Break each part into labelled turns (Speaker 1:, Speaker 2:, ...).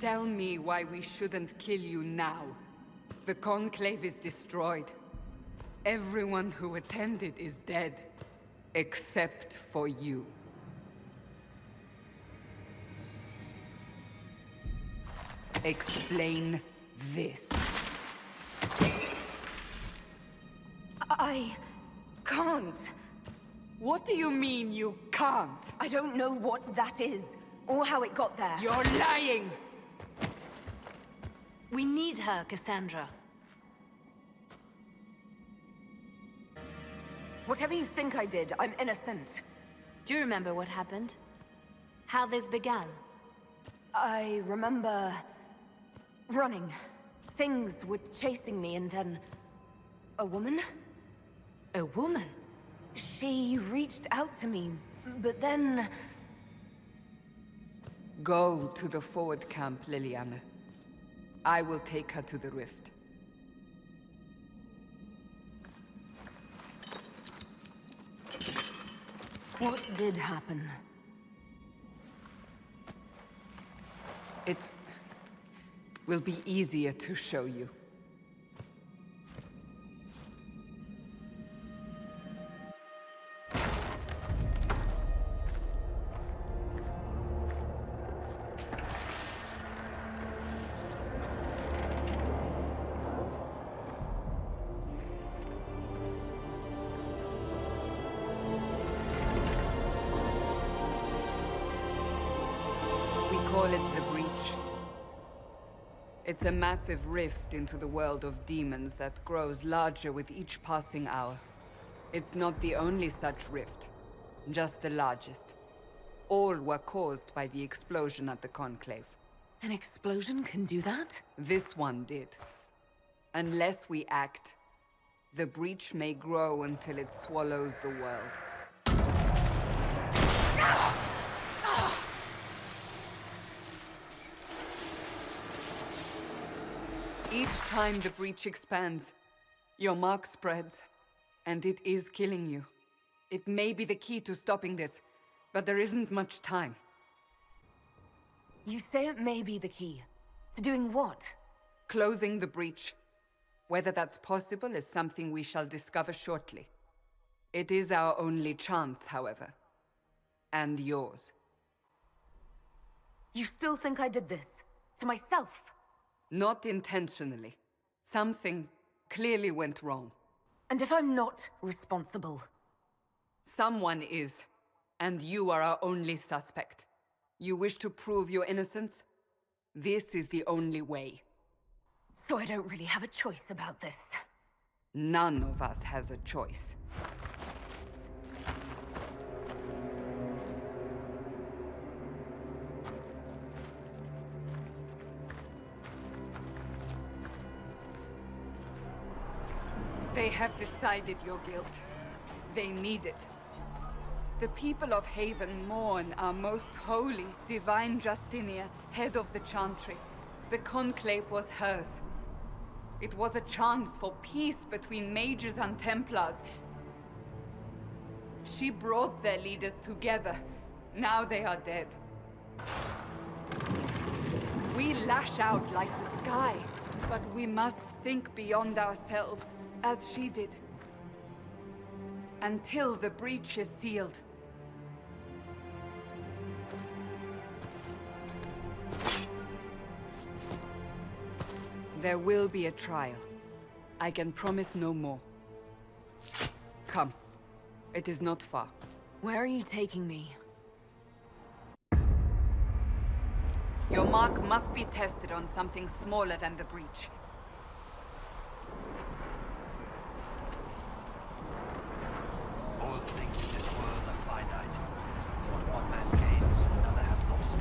Speaker 1: Tell me why we shouldn't kill you now. The Conclave is destroyed. Everyone who attended is dead. Except for you. Explain this.
Speaker 2: I can't.
Speaker 1: What do you mean you can't?
Speaker 2: I don't know what that is, or how it got there.
Speaker 1: You're lying!
Speaker 3: We need her, Cassandra.
Speaker 2: Whatever you think I did, I'm innocent.
Speaker 3: Do you remember what happened? How this began?
Speaker 2: I remember... running. Things were chasing me, and then... a woman?
Speaker 3: A woman?
Speaker 2: She reached out to me, but then...
Speaker 1: Go to the forward camp, Liliana. I will take her to the rift.
Speaker 2: What did happen?
Speaker 1: It will be easier to show you. Call it the Breach. It's a massive rift into the world of demons that grows larger with each passing hour. It's not the only such rift, just the largest. All were caused by the explosion at the Conclave.
Speaker 2: An explosion can do that?
Speaker 1: This one did. Unless we act, the Breach may grow until it swallows the world. Each time the Breach expands, your mark spreads, and it is killing you. It may be the key to stopping this, but there isn't much time.
Speaker 2: You say it may be the key. To doing what?
Speaker 1: Closing the Breach. Whether that's possible is something we shall discover shortly. It is our only chance, however. And yours.
Speaker 2: You still think I did this? To myself?
Speaker 1: Not intentionally. Something clearly went wrong.
Speaker 2: And if I'm not responsible?
Speaker 1: Someone is, and you are our only suspect. You wish to prove your innocence? This is the only way.
Speaker 2: So I don't really have a choice about this.
Speaker 1: None of us has a choice. They have decided your guilt. They need it. The people of Haven mourn our most holy, divine Justinia, head of the Chantry. The Conclave was hers. It was a chance for peace between mages and Templars. She brought their leaders together. Now they are dead. We lash out like the sky, but we must think beyond ourselves. As she did. Until the Breach is sealed. There will be a trial. I can promise no more. Come. It is not far.
Speaker 2: Where are you taking me?
Speaker 1: Your mark must be tested on something smaller than the Breach.
Speaker 4: All things in this world are finite. What one man gains, another has lost.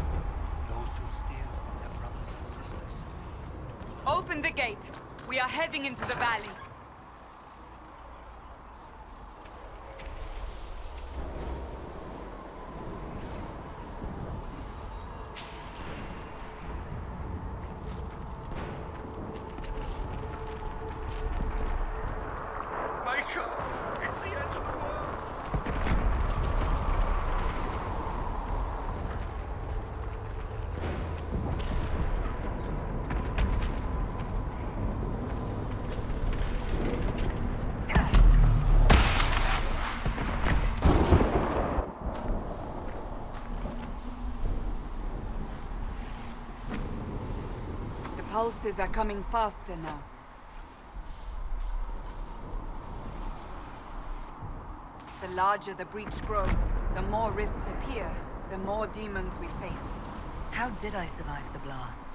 Speaker 4: Those who steal from their brothers and sisters.
Speaker 1: Open the gate. We are heading into the valley. pulses are coming faster now. The larger the breach grows, the more rifts appear, the more demons we face.
Speaker 2: How did I survive the blast?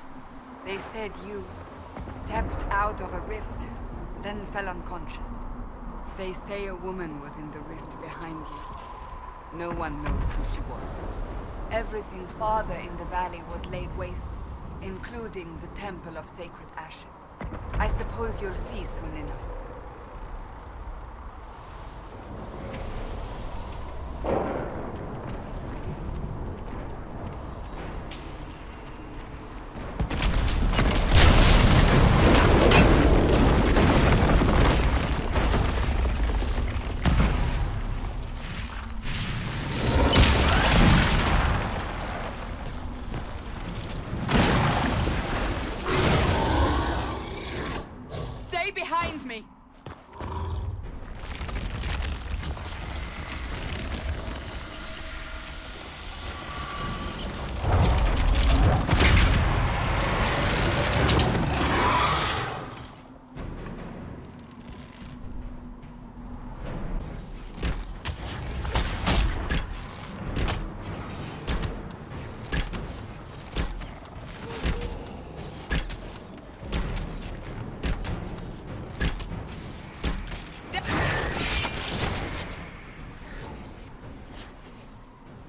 Speaker 1: They said you stepped out of a rift, then fell unconscious. They say a woman was in the rift behind you. No one knows who she was. Everything farther in the valley was laid waste, including the Temple of Sacred Ashes. I suppose you'll see soon enough. Behind me!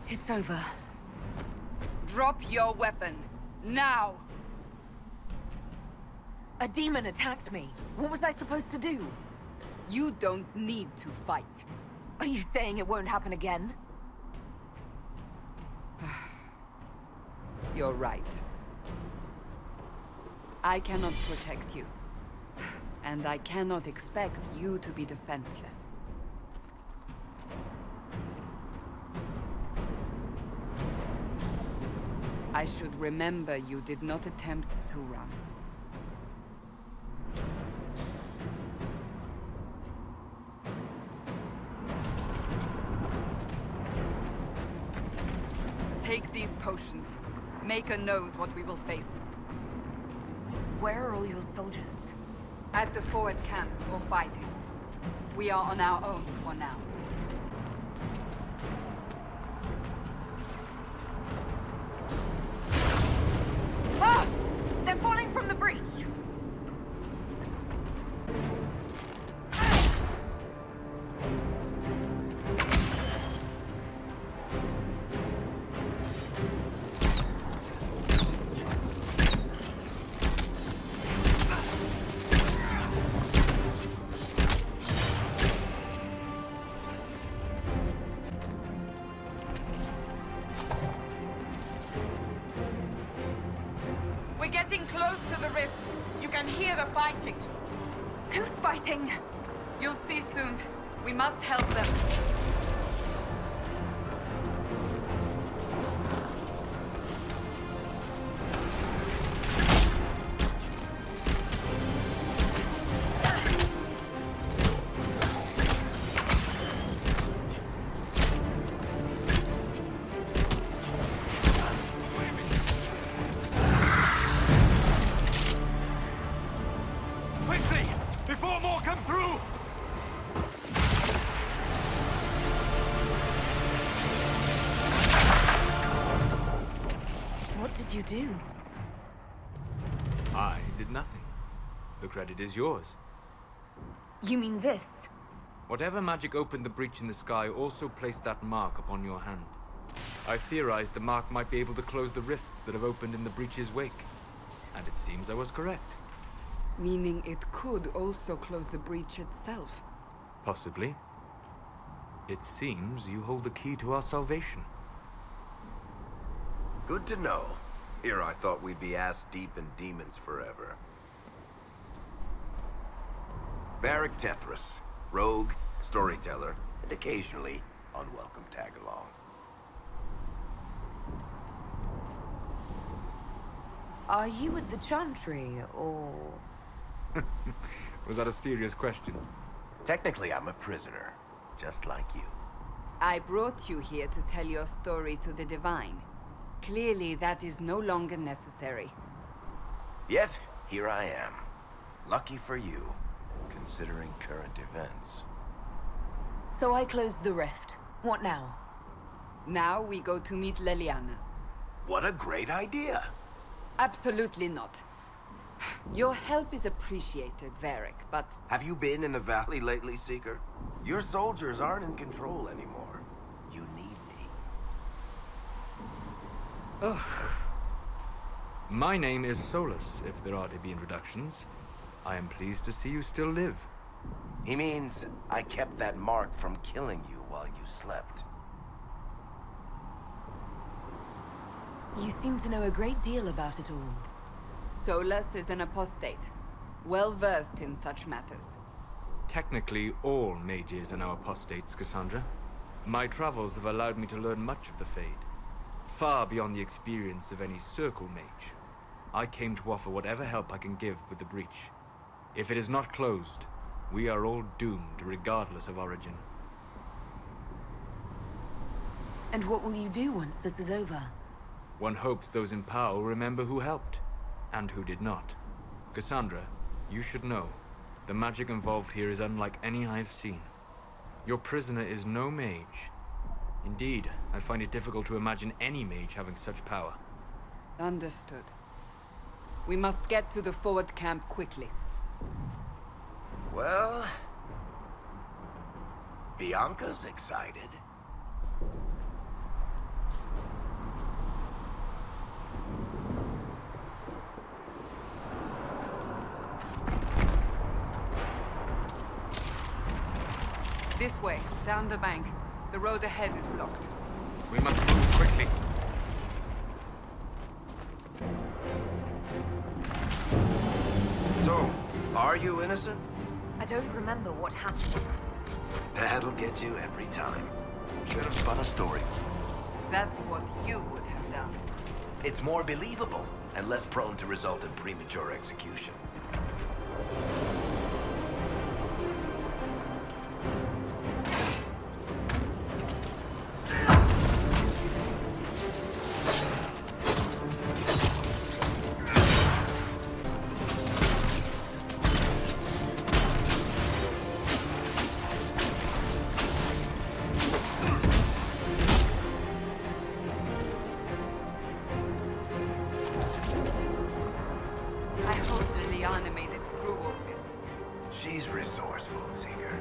Speaker 2: It's over.
Speaker 1: Drop your weapon. Now!
Speaker 2: A demon attacked me. What was I supposed to do?
Speaker 1: You don't need to fight.
Speaker 2: Are you saying it won't happen again?
Speaker 1: You're right. I cannot protect you. And I cannot expect you to be defenseless. I should remember you did not attempt to run. Take these potions. Maker knows what we will face.
Speaker 2: Where are all your soldiers?
Speaker 1: At the forward camp, or fighting. We are on our own for now.
Speaker 2: Ah! They're falling from the breach!
Speaker 1: We're getting close to the rift. You can hear the fighting.
Speaker 2: Who's fighting?
Speaker 1: You'll see soon. We must help them.
Speaker 4: Quickly! Before more come through!
Speaker 2: What did you do?
Speaker 5: I did nothing. The credit is yours.
Speaker 2: You mean this?
Speaker 5: Whatever magic opened the breach in the sky also placed that mark upon your hand. I theorized the mark might be able to close the rifts that have opened in the breach's wake. And it seems I was correct.
Speaker 1: Meaning it could also close the breach itself.
Speaker 5: Possibly. It seems you hold the key to our salvation.
Speaker 6: Good to know. Here I thought we'd be ass-deep in demons forever. Varric Tethras, rogue, storyteller, and occasionally unwelcome tag-along.
Speaker 2: Are you at the Chantry, or...?
Speaker 5: Was that a serious question?
Speaker 6: Technically, I'm a prisoner, just like you.
Speaker 1: I brought you here to tell your story to the Divine. Clearly, that is no longer necessary.
Speaker 6: Yet, here I am. Lucky for you, considering current events.
Speaker 2: So I closed the rift. What now?
Speaker 1: Now we go to meet Leliana.
Speaker 6: What a great idea!
Speaker 1: Absolutely not. Your help is appreciated, Varric, but...
Speaker 6: Have you been in the valley lately, Seeker? Your soldiers aren't in control anymore. You need me.
Speaker 1: Ugh.
Speaker 5: My name is Solus, if there are to be introductions. I am pleased to see you still live.
Speaker 6: He means I kept that mark from killing you while you slept.
Speaker 2: You seem to know a great deal about it all.
Speaker 1: Solus is an apostate, well-versed in such matters.
Speaker 5: Technically, all mages are now apostates, Cassandra. My travels have allowed me to learn much of the Fade, far beyond the experience of any Circle mage. I came to offer whatever help I can give with the breach. If it is not closed, we are all doomed, regardless of origin.
Speaker 2: And what will you do once this is over?
Speaker 5: One hopes those in power will remember who helped, and who did not. Cassandra, you should know, the magic involved here is unlike any I've seen. Your prisoner is no mage. Indeed, I find it difficult to imagine any mage having such power.
Speaker 1: Understood. We must get to the forward camp quickly.
Speaker 6: Well... Bianca's excited.
Speaker 1: This way, down the bank. The road ahead is blocked.
Speaker 5: We must move quickly.
Speaker 6: So, are you innocent?
Speaker 2: I don't remember what happened.
Speaker 6: That'll get you every time. Should have spun a story.
Speaker 1: That's what you would have done.
Speaker 6: It's more believable and less prone to result in premature execution.
Speaker 1: I hope Liliana made it through all this.
Speaker 6: She's resourceful, Seeker.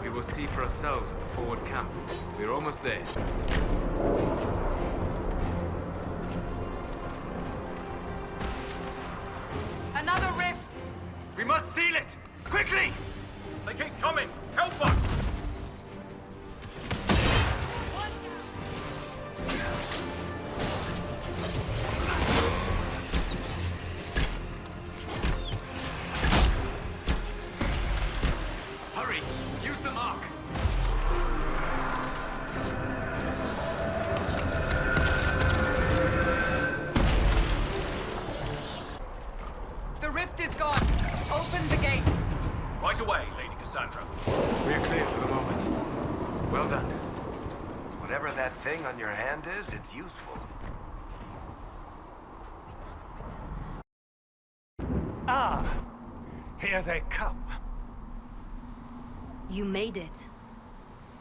Speaker 5: We will see for ourselves at the forward camp. We're almost there.
Speaker 1: Another rift!
Speaker 5: We must seal it! Quickly! They keep coming! Help us! Hurry! Use the mark!
Speaker 1: The rift is gone! Open the gate!
Speaker 7: Right away, Lady Cassandra.
Speaker 5: We're clear for the moment. Well done.
Speaker 6: Whatever that thing on your hand is, it's useful.
Speaker 7: Ah, here they come.
Speaker 3: You made it.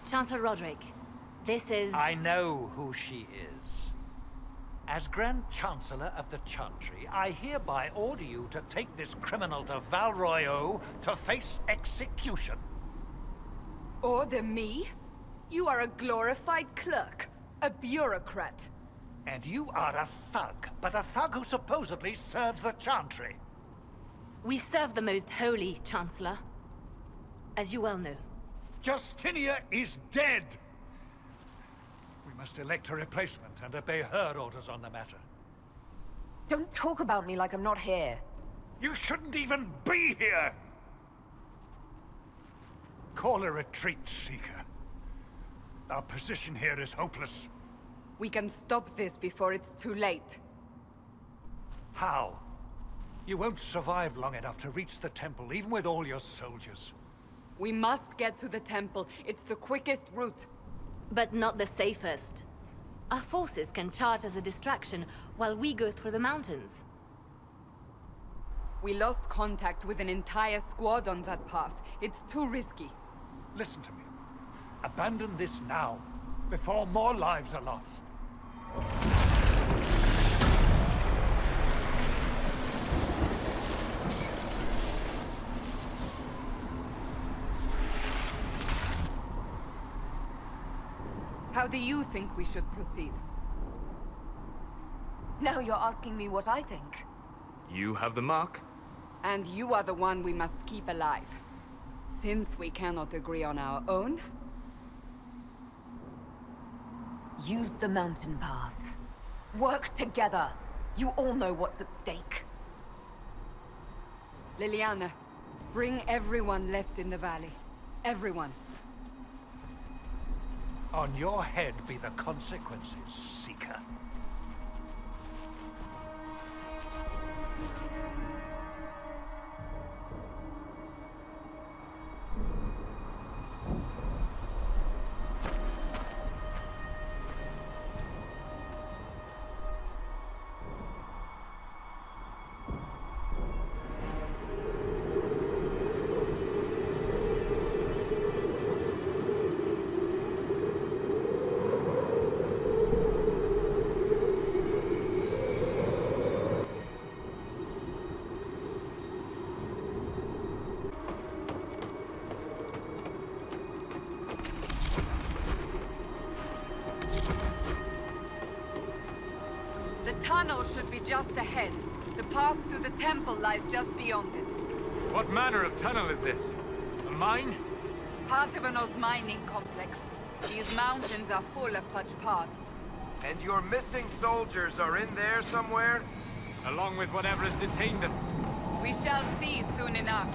Speaker 3: Chancellor Roderick, this is...
Speaker 8: I know who she is. As Grand Chancellor of the Chantry, I hereby order you to take this criminal to Val Royeaux to face execution.
Speaker 1: Order me? You are a glorified clerk, a bureaucrat.
Speaker 8: And you are a thug, but a thug who supposedly serves the Chantry.
Speaker 3: We serve the most holy, Chancellor. As you well know.
Speaker 8: Justinia is dead! We must elect a replacement and obey her orders on the matter.
Speaker 2: Don't talk about me like I'm not here.
Speaker 8: You shouldn't even be here! Call a retreat, Seeker. Our position here is hopeless.
Speaker 1: We can stop this before it's too late.
Speaker 8: How? You won't survive long enough to reach the temple, even with all your soldiers.
Speaker 1: We must get to the temple. It's the quickest route.
Speaker 3: But not the safest. Our forces can charge as a distraction while we go through the mountains.
Speaker 1: We lost contact with an entire squad on that path. It's too risky.
Speaker 8: Listen to me. Abandon this now, before more lives are lost.
Speaker 1: How do you think we should proceed?
Speaker 2: Now you're asking me what I think.
Speaker 5: You have the mark.
Speaker 1: And you are the one we must keep alive. Since we cannot agree on our own,
Speaker 2: Use the mountain path. Work together. You all know what's at stake.
Speaker 1: Liliana, bring everyone left in the valley. Everyone.
Speaker 8: On your head be the consequences, Seeker.
Speaker 1: The tunnel should be just ahead. The path to the temple lies just beyond it.
Speaker 5: What manner of tunnel is this? A mine?
Speaker 1: Part of an old mining complex. These mountains are full of such paths.
Speaker 6: And your missing soldiers are in there somewhere?
Speaker 5: Along with whatever has detained them.
Speaker 1: We shall see soon enough.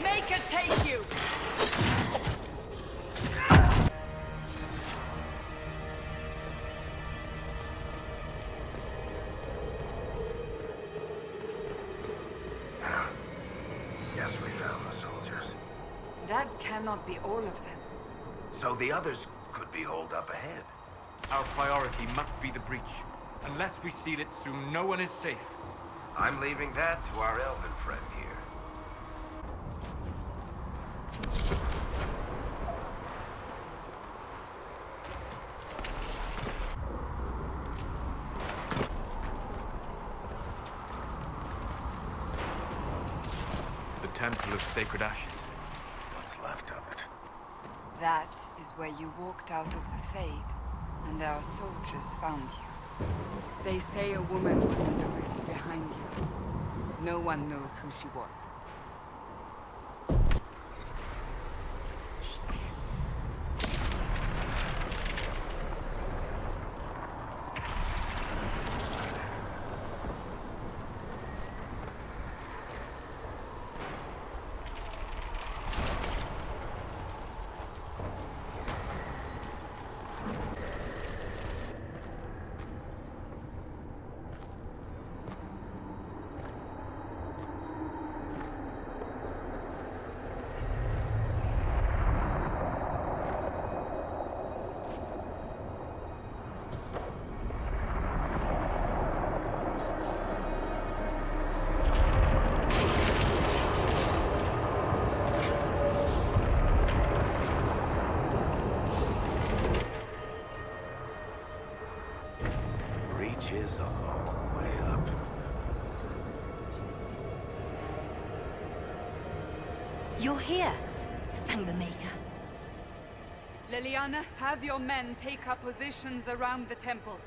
Speaker 1: Make it take you!
Speaker 6: Guess we found the soldiers.
Speaker 1: That cannot be all of them.
Speaker 6: So the others could be holed up ahead.
Speaker 5: Our priority must be the breach. Unless we seal it soon, no one is safe.
Speaker 6: I'm leaving that to our elven friend here.
Speaker 5: The Temple of Sacred Ashes.
Speaker 6: What's left of it?
Speaker 1: That is where you walked out of the Fade, and our soldiers found you. They say a woman was in the rift behind you. No one knows who she was.
Speaker 6: Breach is a long way up.
Speaker 3: You're here. Thank the Maker.
Speaker 1: Liliana, have your men take up positions around the temple.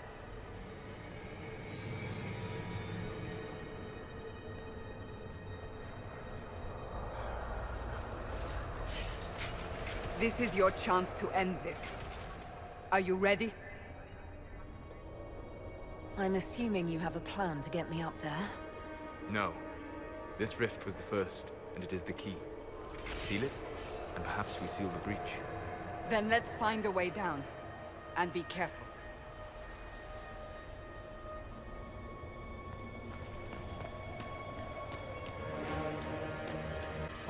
Speaker 1: This is your chance to end this. Are you ready?
Speaker 2: I'm assuming you have a plan to get me up there.
Speaker 5: No. This rift was the first. and it is the key. Seal it, and perhaps we seal the breach.
Speaker 1: Then let's find a way down. And be careful.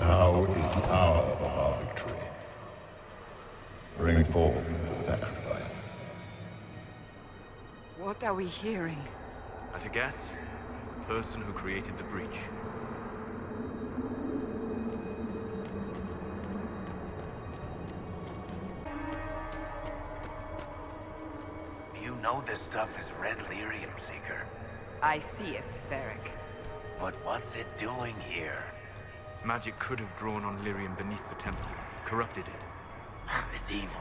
Speaker 9: Now is the hour of our victory. Bring forth the sacrifice.
Speaker 1: What are we hearing?
Speaker 5: At a guess, the person who created the breach.
Speaker 6: You know this stuff is red lyrium, Seeker.
Speaker 1: I see it, Varric.
Speaker 6: But what's it doing here?
Speaker 5: Magic could have drawn on lyrium beneath the temple, corrupted it.
Speaker 6: It's evil.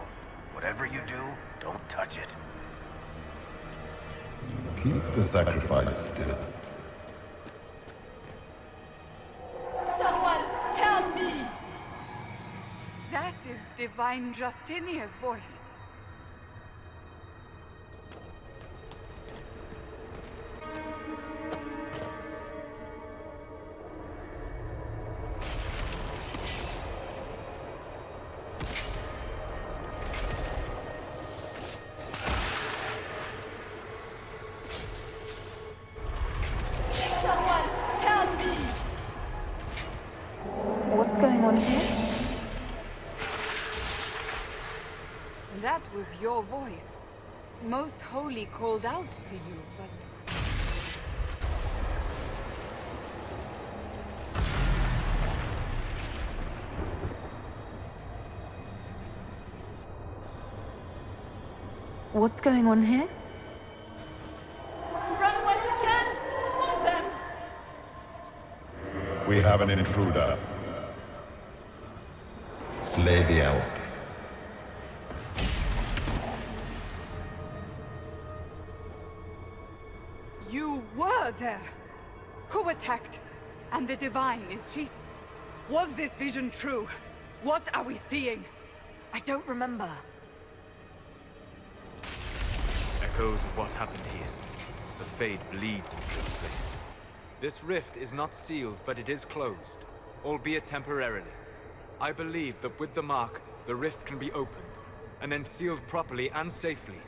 Speaker 6: Whatever you do, don't touch it.
Speaker 9: Keep the sacrifice still.
Speaker 1: Someone help me! That is Divine Justinia's voice.
Speaker 2: What's going on here?
Speaker 1: That was your voice. Most Holy called out to you, but...
Speaker 2: What's going on here?
Speaker 1: Run while you can! Hold them!
Speaker 9: We have an intruder. Slay the elf.
Speaker 1: You were there! Who attacked? And the Divine, is she... Was this vision true? What are we seeing?
Speaker 2: I don't remember.
Speaker 5: Echoes of what happened here. The Fade bleeds into this place. This rift is not sealed, but it is closed, albeit temporarily. I believe that with the mark, the rift can be opened, and then sealed properly and safely.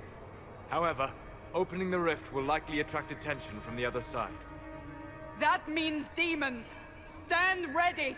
Speaker 5: However, opening the rift will likely attract attention from the other side.
Speaker 1: That means demons! Stand ready!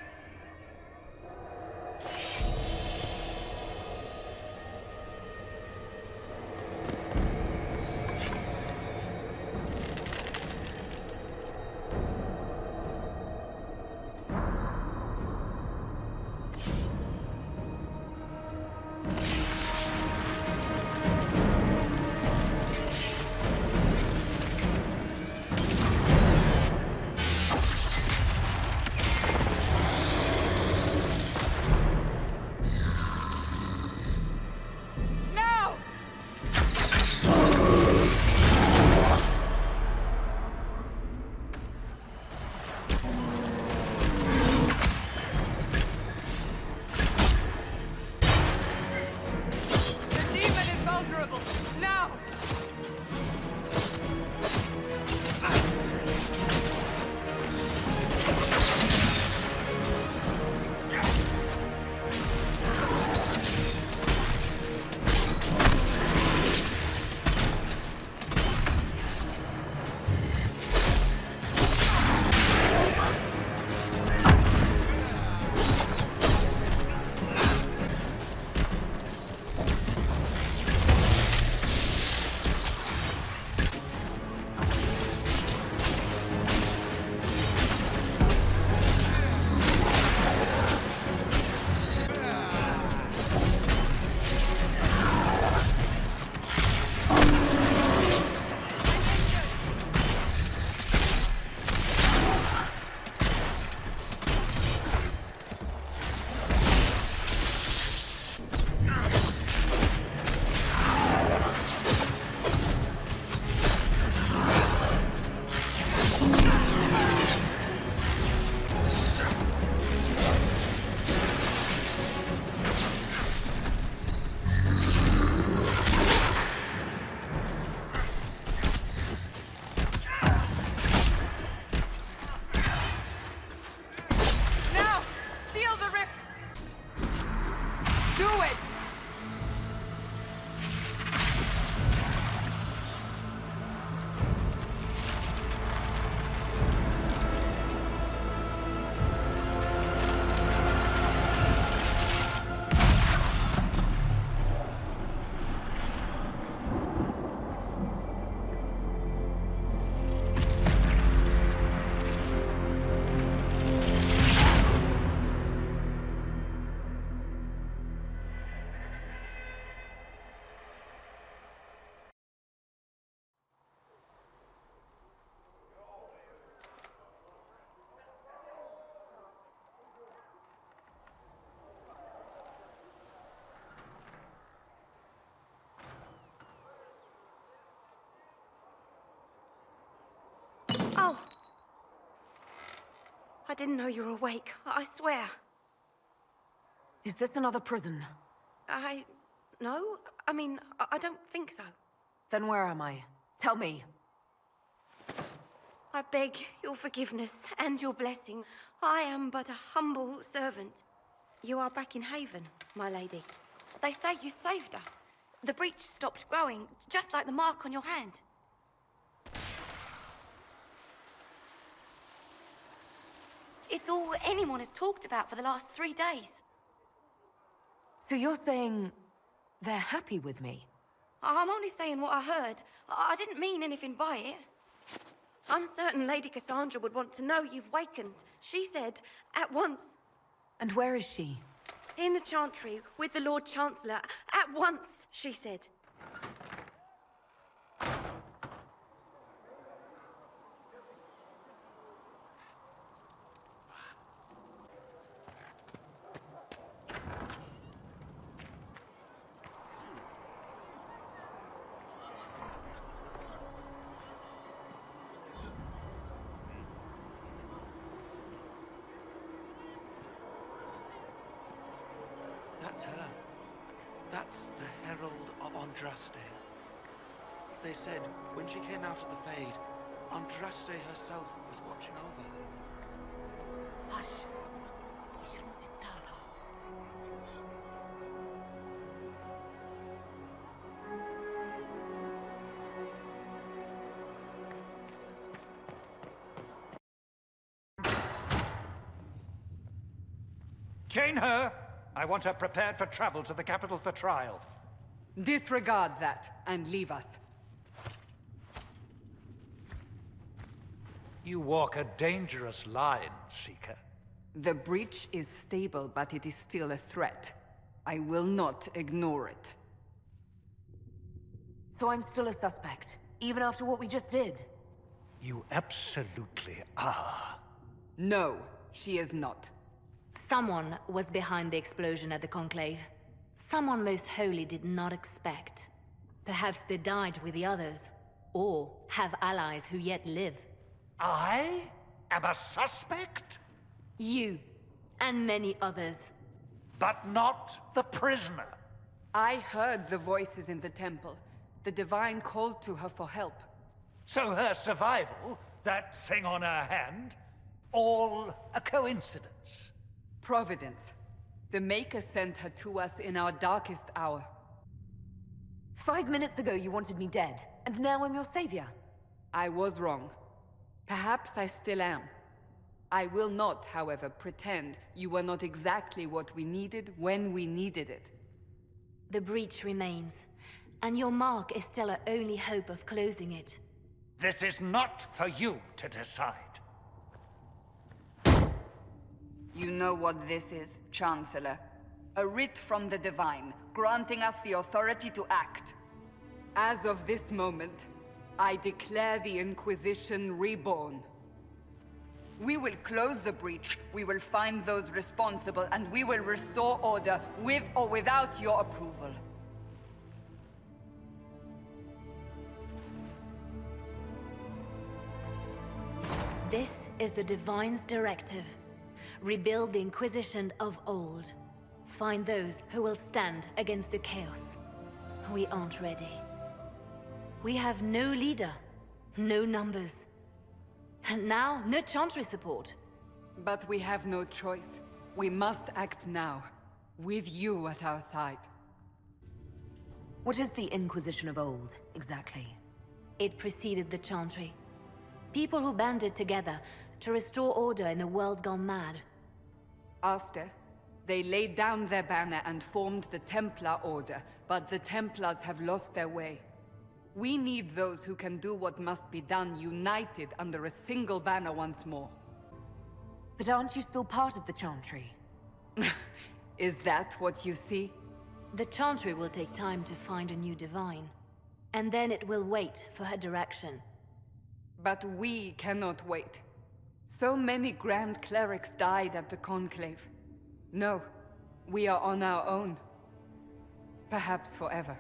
Speaker 10: I didn't know you were awake. I swear.
Speaker 2: Is this another prison?
Speaker 10: No. I mean, I don't think so.
Speaker 2: Then where am I? Tell me.
Speaker 10: I beg your forgiveness and your blessing. I am but a humble servant. You are back in Haven, my lady. They say you saved us. The breach stopped growing, just like the mark on your hand. It's all anyone has talked about for the last 3 days.
Speaker 2: So you're saying they're happy with me?
Speaker 10: I'm only saying what I heard. I didn't mean anything by it. I'm certain Lady Cassandra would want to know you've wakened. She said, at once.
Speaker 2: And where is she?
Speaker 10: In the Chantry, with the Lord Chancellor. At once, she said.
Speaker 11: That's her. That's the Herald of Andraste. They said when she came out of the Fade, Andraste herself was watching over her.
Speaker 2: Hush. We shouldn't disturb her.
Speaker 8: Chain her! I want her prepared for travel to the capital for trial.
Speaker 1: Disregard that and leave us.
Speaker 8: You walk a dangerous line, Seeker.
Speaker 1: The breach is stable, but it is still a threat. I will not ignore it.
Speaker 2: So I'm still a suspect, even after what we just did?
Speaker 8: You absolutely are.
Speaker 1: No, she is not.
Speaker 3: Someone was behind the explosion at the Conclave. Someone Most Holy did not expect. Perhaps they died with the others, or have allies who yet live.
Speaker 8: I am a suspect?
Speaker 3: You, and many others.
Speaker 8: But not the prisoner.
Speaker 1: I heard the voices in the temple. The Divine called to her for help.
Speaker 8: So her survival, that thing on her hand, all a coincidence.
Speaker 1: Providence. The Maker sent her to us in our darkest hour.
Speaker 2: 5 minutes ago you wanted me dead, and now I'm your savior.
Speaker 1: I was wrong. Perhaps I still am. I will not, however, pretend you were not exactly what we needed when we needed it.
Speaker 3: The breach remains, and your mark is still our only hope of closing it.
Speaker 8: This is not for you to decide.
Speaker 1: You know what this is, Chancellor. A writ from the Divine, granting us the authority to act. As of this moment, I declare the Inquisition reborn. We will close the breach, we will find those responsible, and we will restore order, with or without your approval.
Speaker 3: This is the Divine's directive. Rebuild the Inquisition of old. Find those who will stand against the chaos. We aren't ready. We have no leader, no numbers. And now, no Chantry support.
Speaker 1: But we have no choice. We must act now, with you at our side.
Speaker 2: What is the Inquisition of old, exactly?
Speaker 3: It preceded the Chantry. People who banded together to restore order in a world gone mad.
Speaker 1: After, they laid down their banner and formed the Templar Order, but the Templars have lost their way. We need those who can do what must be done, united under a single banner once more.
Speaker 2: But aren't you still part of the Chantry?
Speaker 1: Is that what you see?
Speaker 3: The Chantry will take time to find a new Divine. And then it will wait for her direction.
Speaker 1: But we cannot wait. So many Grand Clerics died at the Conclave. No, we are on our own. Perhaps forever.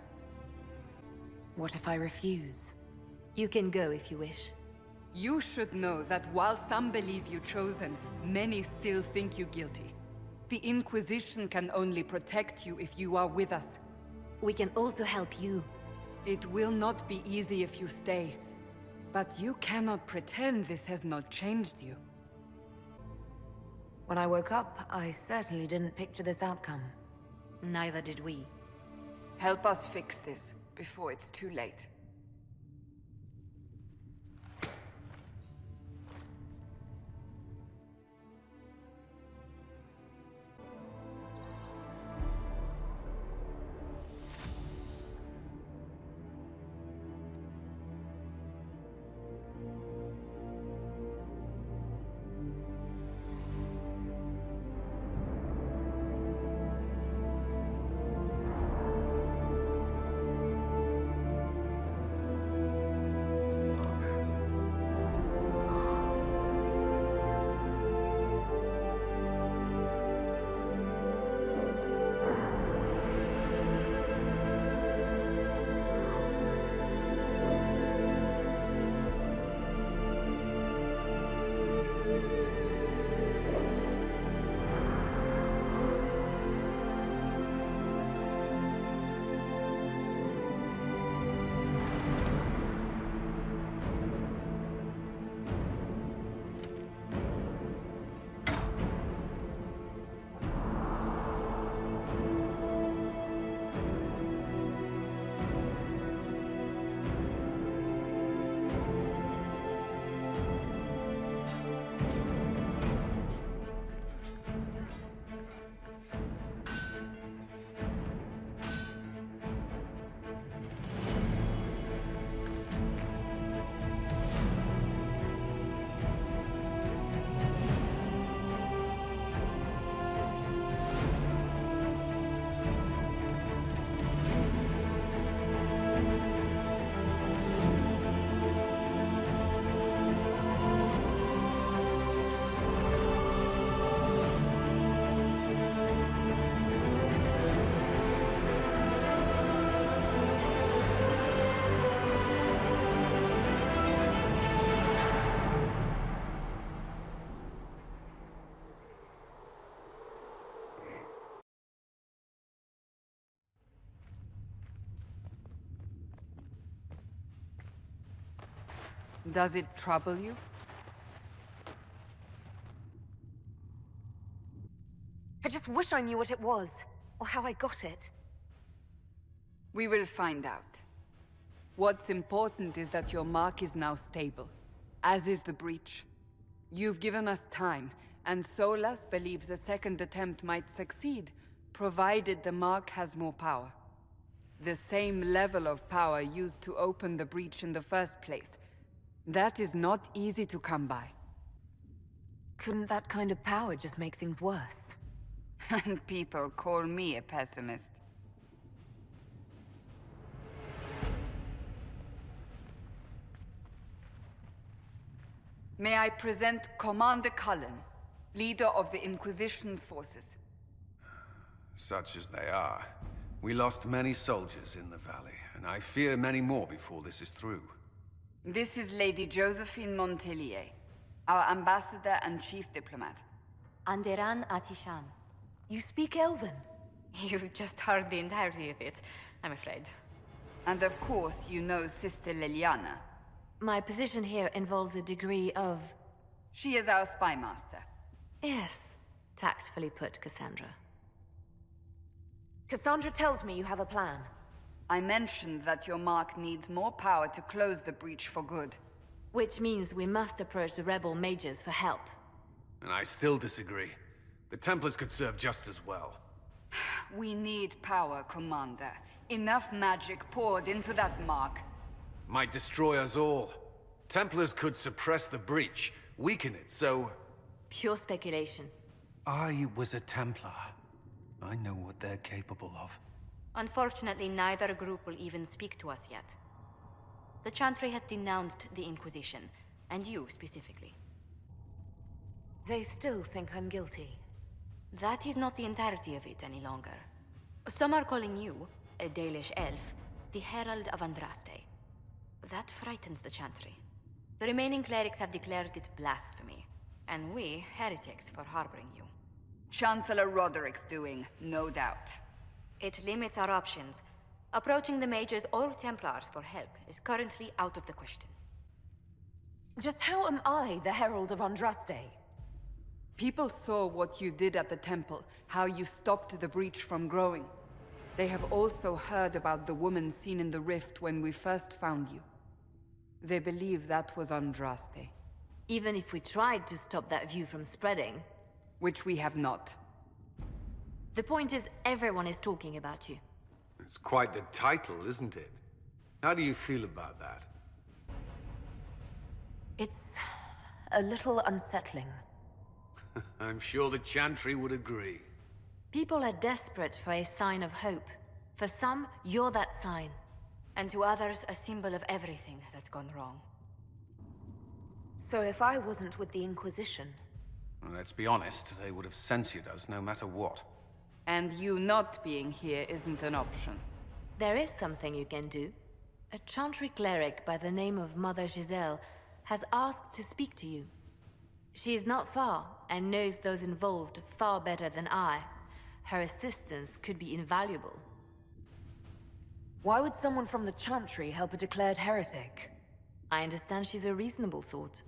Speaker 2: What if I refuse?
Speaker 3: You can go if you wish.
Speaker 1: You should know that while some believe you chosen, many still think you guilty. The Inquisition can only protect you if you are with us.
Speaker 3: We can also help you.
Speaker 1: It will not be easy if you stay. But you cannot pretend this has not changed you.
Speaker 2: When I woke up, I certainly didn't picture this outcome.
Speaker 3: Neither did we.
Speaker 1: Help us fix this before it's too late. Does it trouble you?
Speaker 2: I just wish I knew what it was, or how I got it.
Speaker 1: We will find out. What's important is that your mark is now stable, as is the breach. You've given us time, and Solas believes a second attempt might succeed, provided the mark has more power. The same level of power used to open the breach in the first place. That is not easy to come by.
Speaker 2: Couldn't that kind of power just make things worse?
Speaker 1: And people call me a pessimist. May I present Commander Cullen, leader of the Inquisition's forces.
Speaker 12: Such as they are. We lost many soldiers in the valley, and I fear many more before this is through.
Speaker 1: This is Lady Josephine Montelier, our ambassador and chief diplomat.
Speaker 13: Anderan Atishan.
Speaker 2: You speak Elven?
Speaker 13: You've just heard the entirety of it, I'm afraid.
Speaker 1: And of course, you know Sister Liliana.
Speaker 3: My position here involves a degree of...
Speaker 1: She is our spy master.
Speaker 3: Yes, tactfully put, Cassandra.
Speaker 2: Cassandra tells me you have a plan.
Speaker 1: I mentioned that your mark needs more power to close the breach for good.
Speaker 3: Which means we must approach the rebel mages for help.
Speaker 12: And I still disagree. The Templars could serve just as well.
Speaker 1: We need power, Commander. Enough magic poured into that mark.
Speaker 12: Might destroy us all. Templars could suppress the breach, weaken it, so...
Speaker 3: Pure speculation.
Speaker 12: I was a Templar. I know what they're capable of.
Speaker 13: Unfortunately, neither group will even speak to us yet. The Chantry has denounced the Inquisition, and you specifically.
Speaker 2: They still think I'm guilty.
Speaker 13: That is not the entirety of it any longer. Some are calling you, a Dalish elf, the Herald of Andraste. That frightens the Chantry. The remaining clerics have declared it blasphemy, and we, heretics, for harboring you.
Speaker 1: Chancellor Roderick's doing, no doubt.
Speaker 13: It limits our options. Approaching the mages or Templars for help is currently out of the question.
Speaker 2: Just how am I the Herald of Andraste?
Speaker 1: People saw what you did at the temple, how you stopped the breach from growing. They have also heard about the woman seen in the rift when we first found you. They believe that was Andraste.
Speaker 3: Even if we tried to stop that view from spreading...
Speaker 1: Which we have not.
Speaker 3: The point is, everyone is talking about you.
Speaker 12: It's quite the title, isn't it? How do you feel about that?
Speaker 2: It's a little unsettling.
Speaker 12: I'm sure the Chantry would agree.
Speaker 3: People are desperate for a sign of hope. For some, you're that sign.
Speaker 13: And to others, a symbol of everything that's gone wrong.
Speaker 2: So if I wasn't with the Inquisition...
Speaker 12: Well, let's be honest, they would have censored us no matter what.
Speaker 1: And you not being here isn't an option.
Speaker 3: There is something you can do. A Chantry cleric by the name of Mother Giselle has asked to speak to you. She is not far, and knows those involved far better than I. Her assistance could be invaluable.
Speaker 2: Why would someone from the Chantry help a declared heretic?
Speaker 3: I understand she's a reasonable sort.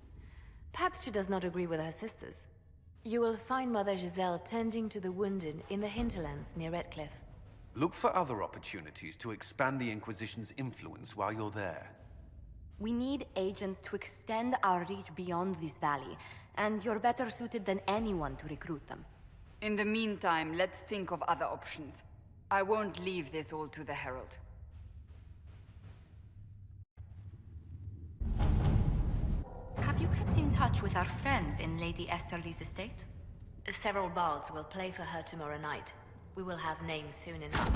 Speaker 3: Perhaps she does not agree with her sisters. You will find Mother Giselle tending to the wounded in the hinterlands near Redcliffe.
Speaker 12: Look for other opportunities to expand the Inquisition's influence while you're there.
Speaker 13: We need agents to extend our reach beyond this valley, and you're better suited than anyone to recruit them.
Speaker 1: In the meantime, let's think of other options. I won't leave this all to the Herald.
Speaker 13: Have you kept in touch with our friends in Lady Esterly's estate?
Speaker 3: Several bards will play for her tomorrow night. We will have names soon enough.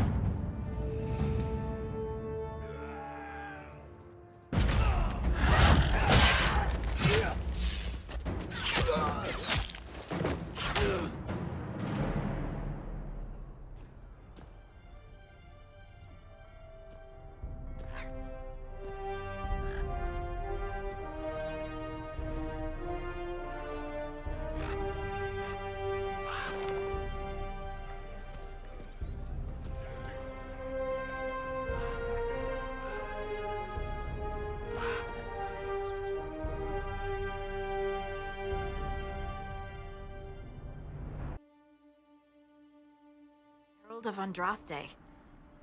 Speaker 14: Of Andraste.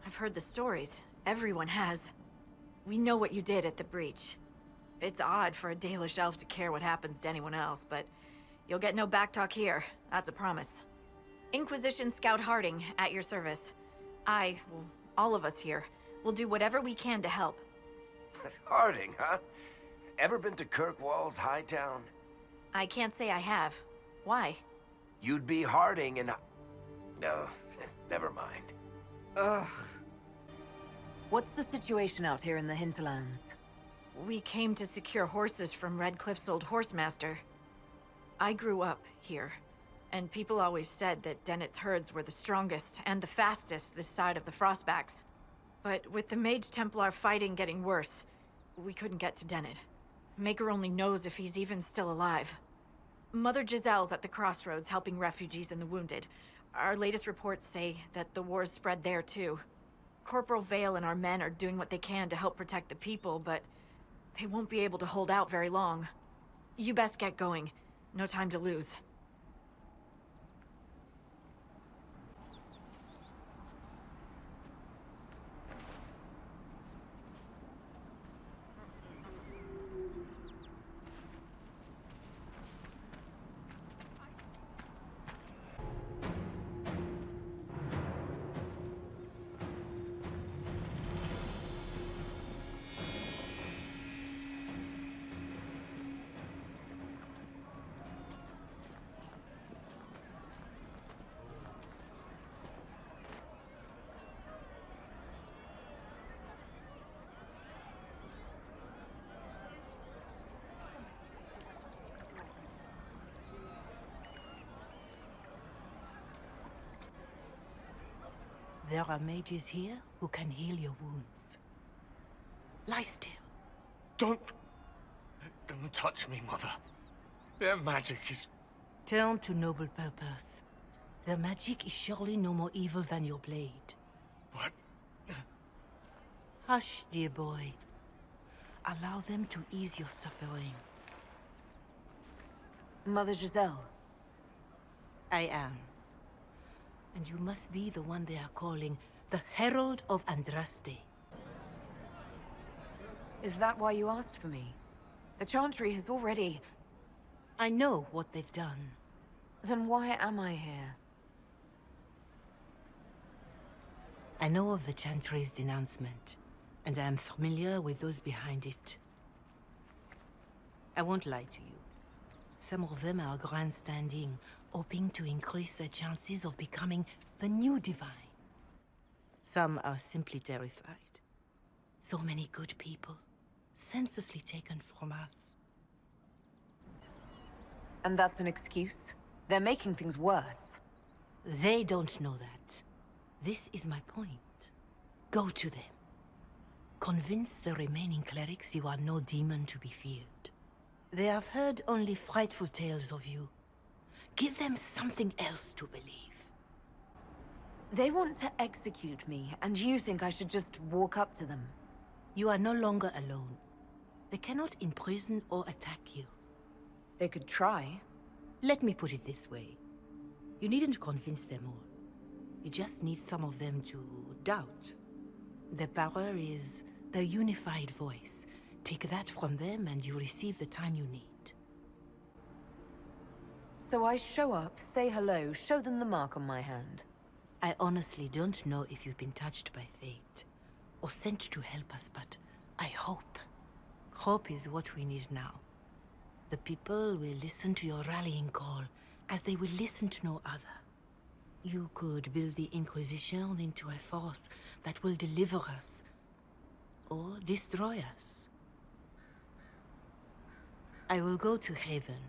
Speaker 14: I've heard the stories. Everyone has. We know what you did at the breach. It's odd for a Dalish elf to care what happens to anyone else, but you'll get no backtalk here. That's a promise. Inquisition Scout Harding, at your service. Well, all of us here, will do whatever we can to help.
Speaker 6: Harding, huh? Ever been to Kirkwall's Hightown?
Speaker 14: I can't say I have. Why?
Speaker 6: You'd be Harding and... No, never mind.
Speaker 1: Ugh.
Speaker 2: What's the situation out here in the hinterlands?
Speaker 14: We came to secure horses from Redcliffe's old horsemaster. I grew up here, and people always said that Dennett's herds were the strongest and the fastest this side of the Frostbacks. But with the Mage Templar fighting getting worse, we couldn't get to Dennett. Maker only knows if he's even still alive. Mother Giselle's at the crossroads helping refugees and the wounded. Our latest reports say that the war's spread there too. Corporal Vale and our men are doing what they can to help protect the people, but they won't be able to hold out very long. You best get going. No time to lose.
Speaker 15: There are mages here who can heal your wounds. Lie still.
Speaker 11: Don't
Speaker 7: Don't touch me, Mother. Their magic is...
Speaker 15: Turn to noble purpose. Their magic is surely no more evil than your blade.
Speaker 7: What?
Speaker 15: Hush, dear boy. Allow them to ease your suffering.
Speaker 2: Mother Giselle.
Speaker 15: I am. And you must be the one they are calling the Herald of Andraste.
Speaker 2: Is that why you asked for me? The Chantry has already...
Speaker 15: I know what they've done.
Speaker 2: Then why am I here?
Speaker 15: I know of the Chantry's denouncement, and I am familiar with those behind it. I won't lie to you. Some of them are grandstanding, hoping to increase their chances of becoming the new divine. Some are simply terrified. So many good people, senselessly taken from us.
Speaker 2: And that's an excuse? They're making things worse.
Speaker 15: They don't know that. This is my point. Go to them. Convince the remaining clerics you are no demon to be feared. They have heard only frightful tales of you. Give them something else to believe.
Speaker 2: They want to execute me, and you think I should just walk up to them?
Speaker 15: You are no longer alone. They cannot imprison or attack you.
Speaker 2: They could try.
Speaker 15: Let me put it this way. You needn't convince them all. You just need some of them to doubt. Their power is their unified voice. Take that from them and you receive the time you need.
Speaker 2: So I show up, say hello, show them the mark on my hand.
Speaker 15: I honestly don't know if you've been touched by fate, or sent to help us, but I hope. Hope is what we need now. The people will listen to your rallying call, as they will listen to no other. You could build the Inquisition into a force that will deliver us, or destroy us. I will go to Haven,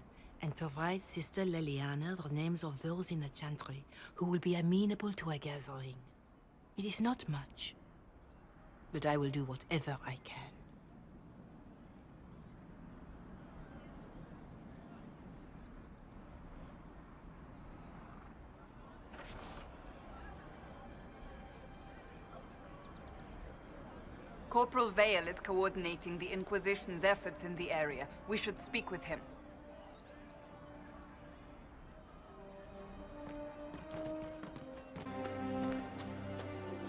Speaker 15: and provide Sister Leliana the names of those in the Chantry who will be amenable to a gathering. It is not much, but I will do whatever I can.
Speaker 1: Corporal Vale is coordinating the Inquisition's efforts in the area. We should speak with him.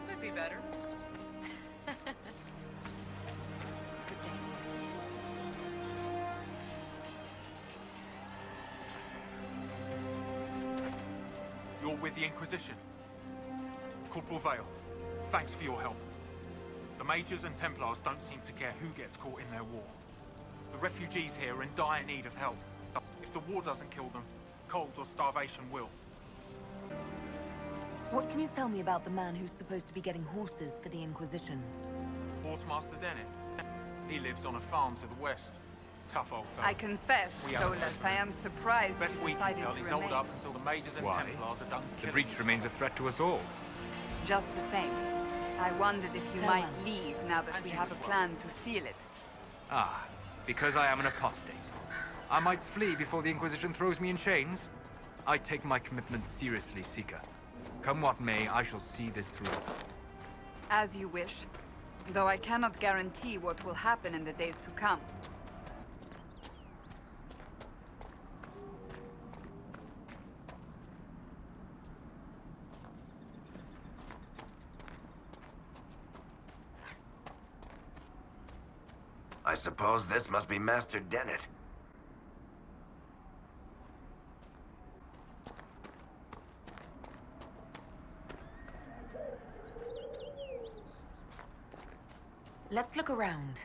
Speaker 16: Could be better.
Speaker 17: You're with the Inquisition. Corporal Vale, thanks for your help. The Mages and Templars don't seem to care who gets caught in their war. The refugees here are in dire need of help. If the war doesn't kill them, cold or starvation will.
Speaker 2: What can you tell me about the man who's supposed to be getting horses for the Inquisition?
Speaker 17: Horsemaster Dennett. He lives on a farm to the west. Tough old fella.
Speaker 1: I confess,
Speaker 17: We have a
Speaker 1: Solus,
Speaker 17: best
Speaker 1: I am surprised
Speaker 17: Best
Speaker 1: you
Speaker 17: we can
Speaker 1: decided
Speaker 17: tell,
Speaker 1: to
Speaker 17: he's
Speaker 1: remain.
Speaker 17: holed up until the Mages and
Speaker 5: Why?
Speaker 17: Templars are done
Speaker 5: The
Speaker 17: killing.
Speaker 5: breach remains a threat to us all.
Speaker 1: Just the same. I wondered if you might leave now that we have a plan to seal it.
Speaker 5: Ah, because I am an apostate. I might flee before the Inquisition throws me in chains. I take my commitment seriously, Seeker. Come what may, I shall see this through.
Speaker 1: As you wish. Though I cannot guarantee what will happen in the days to come.
Speaker 6: I suppose this must be Master Dennett.
Speaker 2: Let's look around.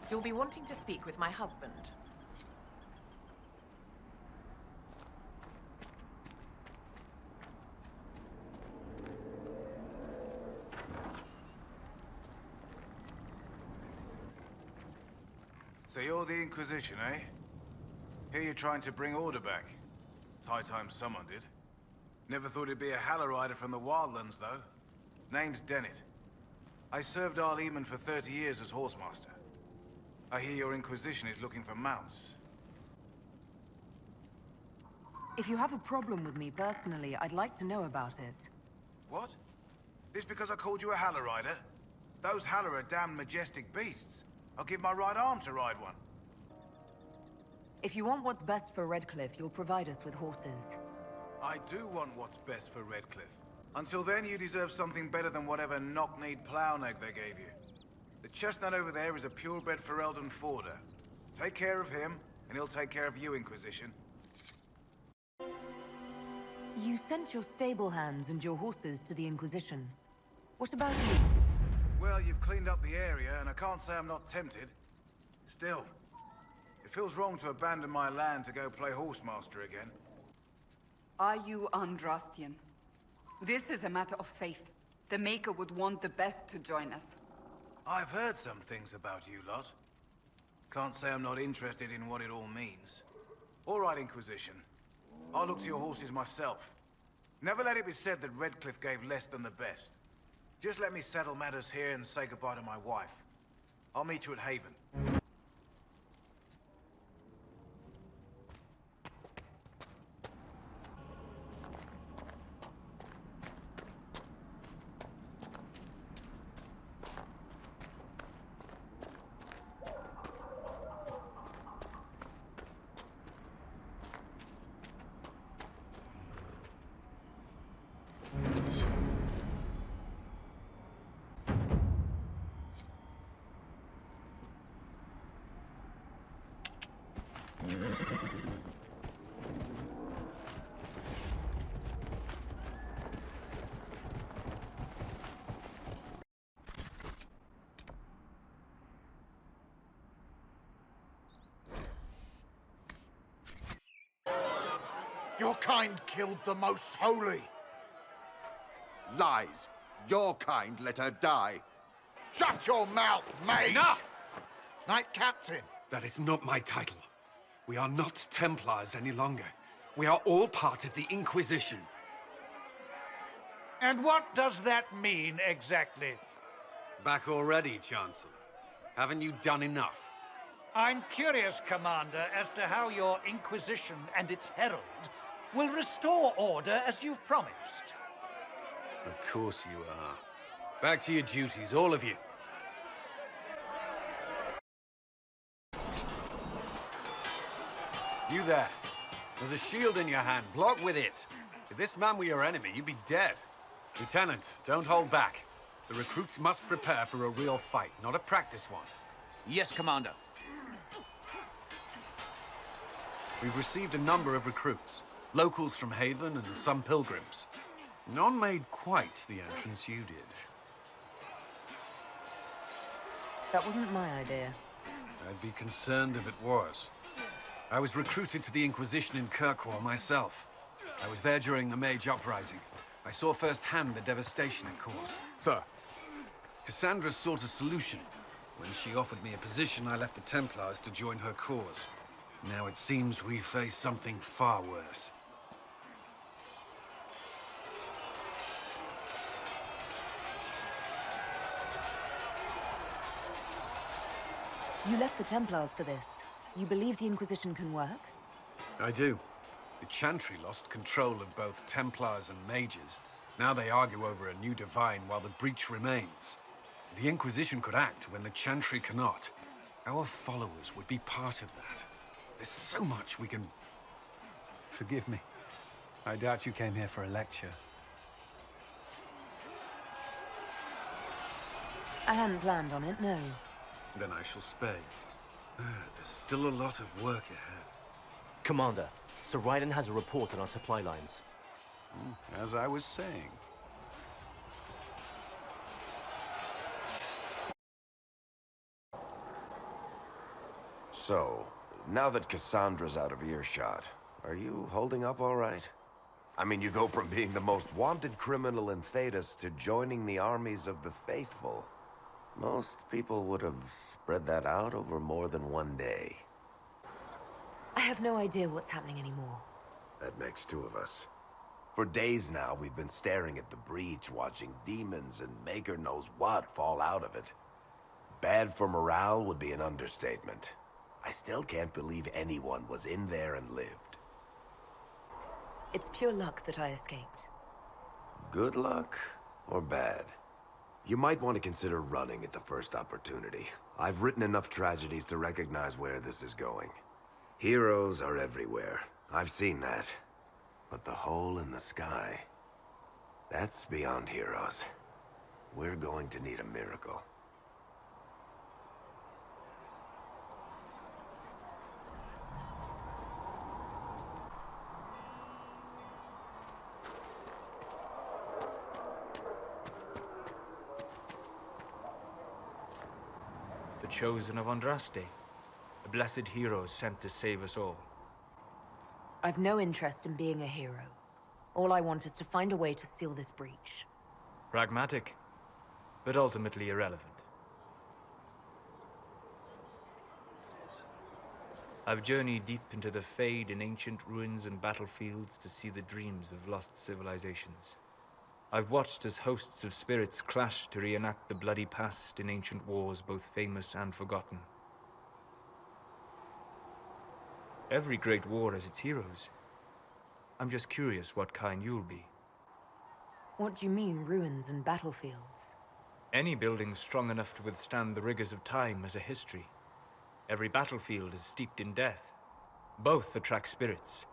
Speaker 16: You'll be wanting to speak with my husband.
Speaker 18: So you're the Inquisition, eh? Here you're trying to bring order back. It's high time someone did. Never thought it'd be a Hallow Rider from the Wildlands, though. Name's Dennett. I served our Leman for 30 years as horsemaster. I hear your Inquisition is looking for mounts.
Speaker 2: If you have a problem with me personally, I'd like to know about it.
Speaker 18: What? This because I called you a Haller rider? Those Haller are damn majestic beasts. I'll give my right arm to ride one.
Speaker 2: If you want what's best for Redcliffe, you'll provide us with horses.
Speaker 18: I do want what's best for Redcliffe. Until then, you deserve something better than whatever knock-kneed plow-neck they gave you. The chestnut over there is a purebred Ferelden Forder. Take care of him, and he'll take care of you, Inquisition.
Speaker 2: You sent your stable hands and your horses to the Inquisition. What about you?
Speaker 18: Well, you've cleaned up the area, and I can't say I'm not tempted. Still, it feels wrong to abandon my land to go play horsemaster again.
Speaker 1: Are you Andrastian? This is a matter of faith. The Maker would want the best to join us.
Speaker 18: I've heard some things about you lot. Can't say I'm not interested in what it all means. All right, Inquisition. I'll look to your horses myself. Never let it be said that Redcliffe gave less than the best. Just let me settle matters here and say goodbye to my wife. I'll meet you at Haven.
Speaker 7: Your kind killed the most holy.
Speaker 19: Lies. Your kind let her die.
Speaker 7: Shut your mouth, mate!
Speaker 12: Enough!
Speaker 7: Knight Captain.
Speaker 12: That is not my title. We are not Templars any longer. We are all part of the Inquisition.
Speaker 8: And what does that mean, exactly?
Speaker 12: Back already, Chancellor. Haven't you done enough?
Speaker 8: I'm curious, Commander, as to how your Inquisition and its herald will restore order as you've promised.
Speaker 12: Of course you are. Back to your duties, all of you. You there. There's a shield in your hand. Block with it. If this man were your enemy, you'd be dead. Lieutenant, don't hold back. The recruits must prepare for a real fight, not a practice one.
Speaker 20: Yes, Commander.
Speaker 12: We've received a number of recruits. Locals from Haven and some pilgrims. None made quite the entrance you did.
Speaker 2: That wasn't my idea.
Speaker 12: I'd be concerned if it was. I was recruited to the Inquisition in Kirkwall myself. I was there during the Mage Uprising. I saw firsthand the devastation it caused.
Speaker 5: Sir.
Speaker 12: Cassandra sought a solution. When she offered me a position, I left the Templars to join her cause. Now it seems we face something far worse.
Speaker 2: You left the Templars for this. You believe the Inquisition can work?
Speaker 12: I do. The Chantry lost control of both Templars and Mages. Now they argue over a new Divine while the breach remains. The Inquisition could act when the Chantry cannot. Our followers would be part of that. There's so much we can... Forgive me. I doubt you came here for a lecture.
Speaker 2: I hadn't planned on it, no.
Speaker 12: Then I shall spare you. There's still a lot of work ahead.
Speaker 20: Commander, Sir Raiden has a report on our supply lines.
Speaker 12: As I was saying.
Speaker 6: So, now that Cassandra's out of earshot, are you holding up all right? I mean, you go from being the most wanted criminal in Thedas to joining the armies of the faithful. Most people would have spread that out over more than one day.
Speaker 2: I have no idea what's happening anymore.
Speaker 6: That makes two of us. For days now, we've been staring at the breach, watching demons and Maker knows what fall out of it. Bad for morale would be an understatement. I still can't believe anyone was in there and lived.
Speaker 2: It's pure luck that I escaped.
Speaker 6: Good luck or bad? You might want to consider running at the first opportunity. I've written enough tragedies to recognize where this is going. Heroes are everywhere. I've seen that. But the hole in the sky, that's beyond heroes. We're going to need a miracle.
Speaker 5: The chosen of Andraste, a blessed hero sent to save us all.
Speaker 2: I've no interest in being a hero. All I want is to find a way to seal this breach.
Speaker 5: Pragmatic, but ultimately irrelevant. I've journeyed deep into the Fade in ancient ruins and battlefields to see the dreams of lost civilizations. I've watched as hosts of spirits clash to reenact the bloody past in ancient wars both famous and forgotten. Every great war has its heroes. I'm just curious what kind you'll be.
Speaker 2: What do you mean, ruins and battlefields?
Speaker 5: Any building strong enough to withstand the rigors of time has a history. Every battlefield is steeped in death. Both attract spirits.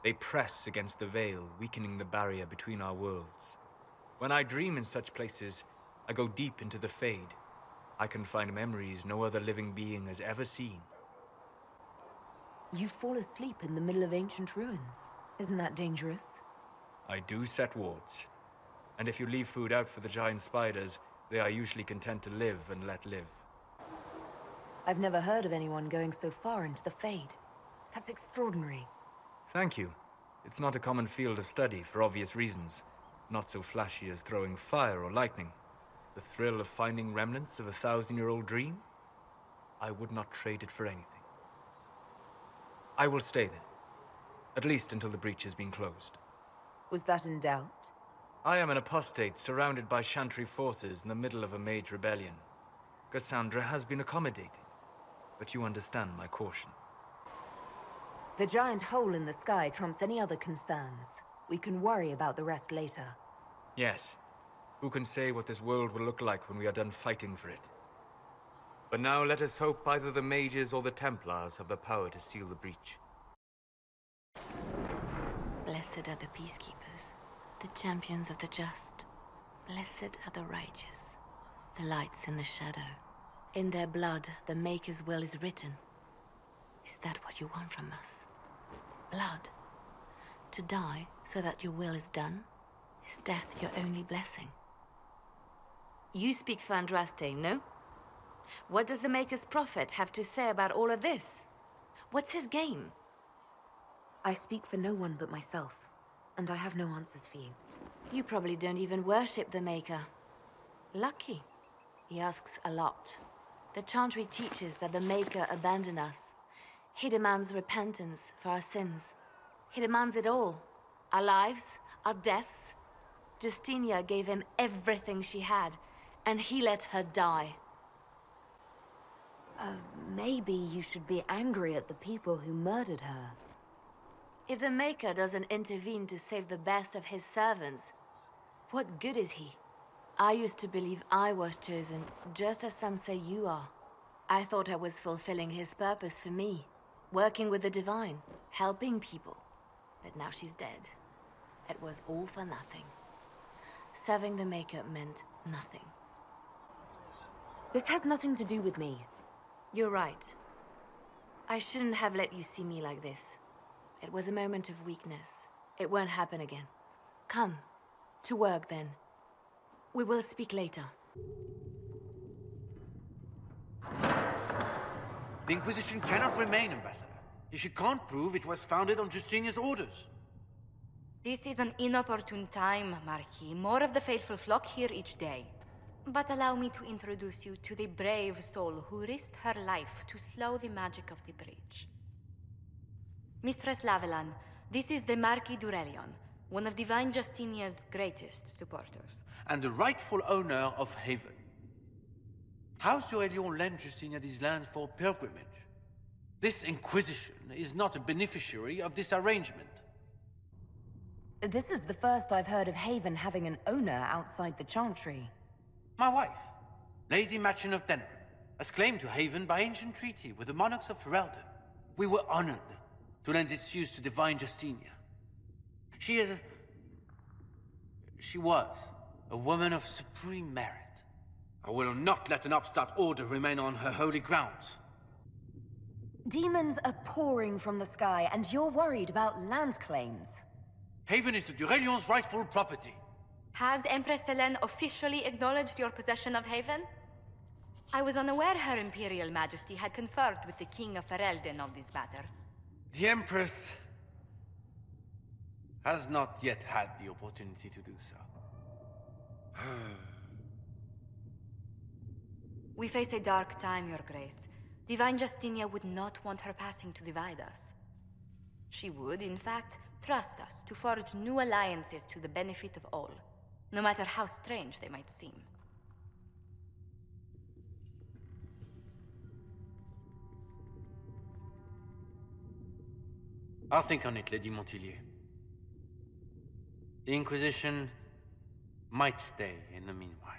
Speaker 5: They press against the veil, weakening the barrier between our worlds. When I dream in such places, I go deep into the Fade. I can find memories no other living being has ever seen.
Speaker 2: You fall asleep in the middle of ancient ruins. Isn't that dangerous?
Speaker 5: I do set wards. And if you leave food out for the giant spiders, they are usually content to live and let live.
Speaker 2: I've never heard of anyone going so far into the Fade. That's extraordinary.
Speaker 5: Thank you. It's not a common field of study for obvious reasons. Not so flashy as throwing fire or lightning. The thrill of finding remnants of a 1,000-year-old dream? I would not trade it for anything. I will stay then. At least until the breach has been closed.
Speaker 2: Was that in doubt?
Speaker 5: I am an apostate surrounded by Chantry forces in the middle of a mage rebellion. Cassandra has been accommodating, but you understand my caution.
Speaker 2: The giant hole in the sky trumps any other concerns. We can worry about the rest later.
Speaker 5: Yes. Who can say what this world will look like when we are done fighting for it? But now let us hope either the mages or the Templars have the power to seal the breach.
Speaker 3: Blessed are the peacekeepers, the champions of the just. Blessed are the righteous, the lights in the shadow. In their blood, the Maker's will is written. Is that what you want from us? Blood? To die so that your will is done? Is death your only blessing? You speak for Andraste, no? What does the Maker's prophet have to say about all of this? What's his game?
Speaker 2: I speak for no one but myself, and I have no answers for you.
Speaker 3: You probably don't even worship the Maker. Lucky. He asks a lot. The Chantry teaches that the Maker abandoned us. He demands repentance for our sins. He demands it all. Our lives, our deaths. Justinia gave him everything she had, and he let her die.
Speaker 2: Maybe you should be angry at the people who murdered her.
Speaker 3: If the Maker doesn't intervene to save the best of his servants, what good is he? I used to believe I was chosen, just as some say you are. I thought I was fulfilling his purpose for me, working with the Divine, helping people. But now she's dead. It was all for nothing. Serving the Maker meant nothing.
Speaker 2: This has nothing to do with me.
Speaker 3: You're right. I shouldn't have let you see me like this. It was a moment of weakness. It won't happen again. Come, to work then. We will speak later.
Speaker 18: The Inquisition cannot remain, Ambassador, if you can't prove it was founded on Justinia's orders.
Speaker 13: This is an inopportune time, Marquis. More of the faithful flock here each day. But allow me to introduce you to the brave soul who risked her life to slow the magic of the breach. Mistress Lavelan, this is the Marquis d'Aurelion, one of Divine Justinia's greatest supporters.
Speaker 11: And the rightful owner of Haven. House d'Aurelion lent Justinia these lands for pilgrimage. This Inquisition is not a beneficiary of this arrangement.
Speaker 2: This is the first I've heard of Haven having an owner outside the Chantry.
Speaker 11: My wife, Lady Machin of Denerim, has claimed to Haven by ancient treaty with the monarchs of Ferelden. We were honored to lend its use to Divine Justinia. She was a woman of supreme merit. I will not let an upstart order remain on her holy grounds.
Speaker 2: Demons are pouring from the sky, and you're worried about land claims.
Speaker 11: Haven is the Durelion's rightful property.
Speaker 13: Has Empress Selene officially acknowledged your possession of Haven? I was unaware Her Imperial Majesty had conferred with the King of Ferelden on this matter.
Speaker 11: The Empress has not yet had the opportunity to do so.
Speaker 13: We face a dark time, Your Grace. Divine Justinia would not want her passing to divide us. She would, in fact, trust us to forge new alliances to the benefit of all, no matter how strange they might seem.
Speaker 11: I'll think on it, Lady Montilyet. The Inquisition might stay in the meanwhile.